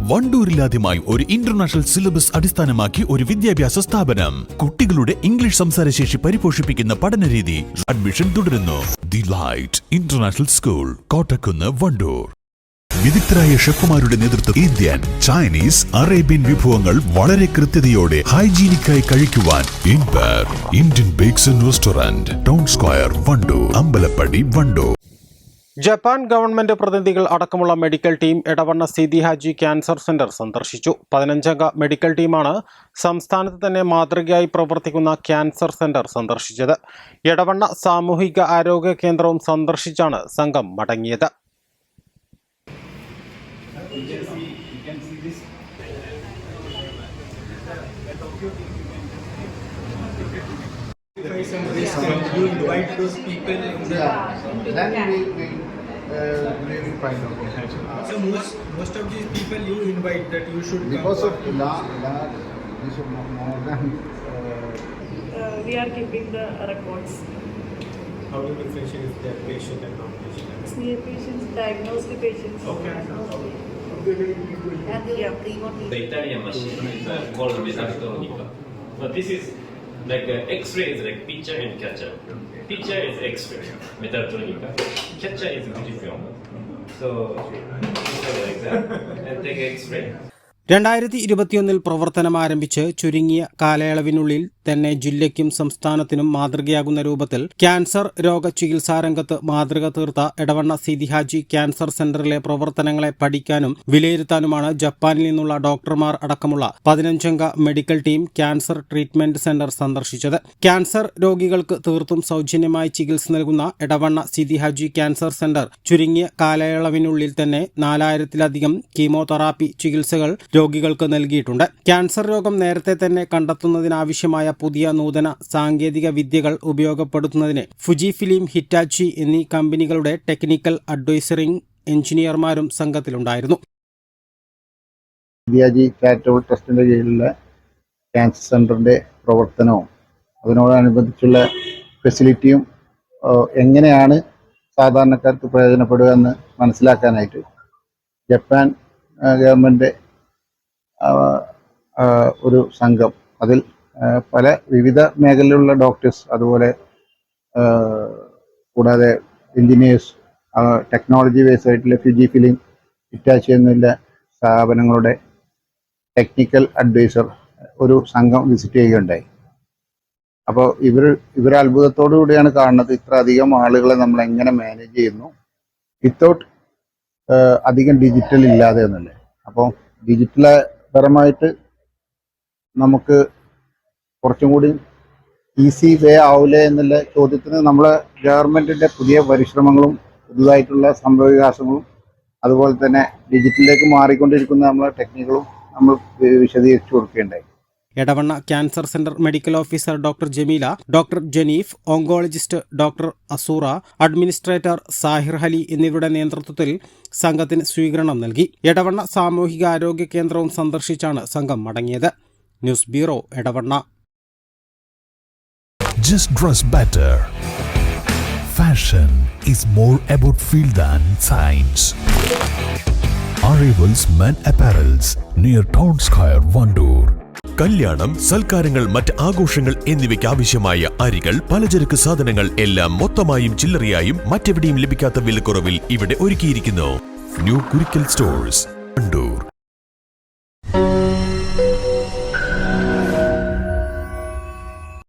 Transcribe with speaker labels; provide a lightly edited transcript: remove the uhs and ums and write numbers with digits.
Speaker 1: വണ്ടൂരിലാദ്യമായി ഒരു international syllabus അടിസ്ഥാനമാക്കി ഒരു വിദ്യാഭ്യാസ സ്ഥാപനം. കുട്ടികളുടെ ഇംഗ്ലീഷ് സംസാരശേഷി പരിപോഷിപ്പിക്കുന്ന പഠനരീതി. അഡ്മിഷൻ തുടരുന്നു. The light international school, Kottakkunnu, Wandoor. വിദഗ്ധരായ ഷെഫുമാരുടെ നേതൃത്വം ഇന്ത്യൻ, ചൈനീസ്, അറേബ്യൻ വിഭവങ്ങൾ വളരെ കൃത്യതയോടെ ഹൈജീനിക്കായി കഴിക്കുവാൻ Indian bakes and restaurant, town square, Wandoor, Ambalappadi, Wandoor.
Speaker 2: Japan government പ്രതിനിധികൾ അടക്കമുള്ള medical team Edavanna Seethi Haji cancer centre സന്ദർശിച്ചു. 15-അംഗ മെഡിക്കൽ ടീമാണ് സംസ്ഥാനത്ത് തന്നെ മാതൃകയായി പ്രവർത്തിക്കുന്ന ക്യാൻസർ സെന്റർ സന്ദർശിച്ചത്. എടവണ്ണ സാമൂഹിക ആരോഗ്യ കേന്ദ്രവും സന്ദർശിച്ചാണ് സംഘം മടങ്ങിയത്.
Speaker 3: You invite those people in the
Speaker 4: then we will find out.
Speaker 3: So most of these people you invite that you should
Speaker 4: because
Speaker 3: come.
Speaker 4: we should more than
Speaker 5: we are keeping the records.
Speaker 3: How do you differentiate if they are patient and non-patient?
Speaker 5: See patients, diagnose the patients.
Speaker 3: Okay.
Speaker 5: And
Speaker 6: the Italian machine is called Mesaltronica. So this is like X-ray is like picture and catcher. Picture is X-ray, Mesaltronica. Catcher is beauty film. So like that. And take X-ray.
Speaker 2: 2021 പ്രവർത്തനം ആരംഭിച്ച് ചുരുങ്ങിയ കാലയളവിനുള്ളിൽ തന്നെ ജില്ലയ്ക്കും സംസ്ഥാനത്തിനും മാതൃകയാകുന്ന രൂപത്തിൽ cancer രോഗ ചികിത്സാ രംഗത്ത് മാതൃക തീർത്ത എടവണ്ണ സീതി ഹാജി ക്യാൻസർ സെന്ററിലെ പ്രവർത്തനങ്ങളെ പഠിക്കാനും വിലയിരുത്താനുമാണ് ജപ്പാനിൽ നിന്നുള്ള ഡോക്ടർമാർ അടക്കമുള്ള 15-അംഗ medical team cancer treatment centre സന്ദർശിച്ചത്. ക്യാൻസർ രോഗികൾക്ക് തീർത്തും സൗജന്യമായി ചികിത്സ നൽകുന്ന എടവണ്ണ സീതി ഹാജി ക്യാൻസർ സെന്റർ ചുരുങ്ങിയ കാലയളവിനുള്ളിൽ തന്നെ 4000-ലധികം കീമോതെറാപ്പി ചികിത്സകൾ രോഗികൾക്ക് നൽകിയിട്ടുണ്ട്. ക്യാൻസർ രോഗം നേരത്തെ തന്നെ കണ്ടെത്തുന്നതിനാവശ്യമായ പുതിയ നൂതന സാങ്കേതിക വിദ്യകൾ ഉപയോഗപ്പെടുത്തുന്നതിന് ഫുജി ഫിലിം, ഹിറ്റാച്ചി എന്നീ കമ്പനികളുടെ ടെക്നിക്കൽ അഡ്വൈസറിംഗ് എഞ്ചിനീയർമാരും സംഘത്തിലുണ്ടായിരുന്നു.
Speaker 4: ചാരിറ്റബിൾ ട്രസ്റ്റിന്റെ കീഴിലുള്ള ക്യാൻസർ സെന്ററിന്റെ പ്രവർത്തനവും അതിനോടനുബന്ധിച്ചുള്ള ഫെസിലിറ്റിയും എങ്ങനെയാണ് സാധാരണക്കാർക്ക് പ്രയോജനപ്പെടുക എന്ന് മനസ്സിലാക്കാനായിട്ട് ജപ്പാൻ ഗവൺമെന്റ് ഒരു സംഘം, അതിൽ പല വിവിധ മേഖലയിലുള്ള ഡോക്ടേഴ്സ്, അതുപോലെ കൂടാതെ എഞ്ചിനീയേഴ്സ്, ടെക്നോളജി ബേസ് ആയിട്ടുള്ള ഫുജി ഫിലിം, ഹിറ്റാച്ചി എന്നുള്ള സ്ഥാപനങ്ങളുടെ ടെക്നിക്കൽ അഡ്വൈസർ ഒരു സംഘം വിസിറ്റ് ചെയ്യുകയുണ്ടായി. അപ്പോൾ ഇവർ അത്ഭുതത്തോടു കൂടിയാണ് കാണുന്നത്, ഇത്ര അധികം ആളുകളെ നമ്മൾ എങ്ങനെ മാനേജ് ചെയ്യുന്നു വിത്തൗട്ട് അധികം ഡിജിറ്റൽ ഇല്ലാതെ എന്നല്ലേ. അപ്പോൾ ഡിജിറ്റൽ പരമായിട്ട് നമുക്ക് കുറച്ചും കൂടി ഈസി വേ ആവില്ലേ എന്നുള്ള ചോദ്യത്തിന് നമ്മളെ ഗവൺമെൻറ്റിൻ്റെ പുതിയ പരിശ്രമങ്ങളും പുതുതായിട്ടുള്ള സംഭവവികാസങ്ങളും അതുപോലെ തന്നെ ഡിജിറ്റലിലേക്ക് മാറിക്കൊണ്ടിരിക്കുന്ന നമ്മളെ ടെക്നിക്കുകളും നമ്മൾ വിശദീകരിച്ചു കൊടുക്കുകയുണ്ടായി.
Speaker 2: Edavanna cancer centre medical officer doctor Jameela, doctor Janeef, oncologist doctor Azura, administrator Sahir Ali എന്നിവരുടെ നേതൃത്വത്തിൽ സംഘത്തിന് സ്വീകരണം നൽകി. എടവണ്ണ സാമൂഹിക ആരോഗ്യ കേന്ദ്രവും സന്ദർശിച്ചാണ് സംഘം മടങ്ങിയത്. News bureau, Edavanna.
Speaker 1: Just dress better. Fashion is more about feel than science. Arrivals Men Apparels near Town Square, Vandoor. കല്യാണം, സൽക്കാരങ്ങൾ, മറ്റ് ആഘോഷങ്ങൾ എന്നിവയ്ക്ക് ആവശ്യമായ അരികൾ, പലചരക്ക് സാധനങ്ങൾ എല്ലാം മൊത്തമായും ചില്ലറയായും മറ്റെവിടെയും ലഭിക്കാത്ത വിലക്കുറവിൽ ഇവിടെ ഒരുക്കിയിരിക്കുന്നു. New Kurikkal stores, Wandoor.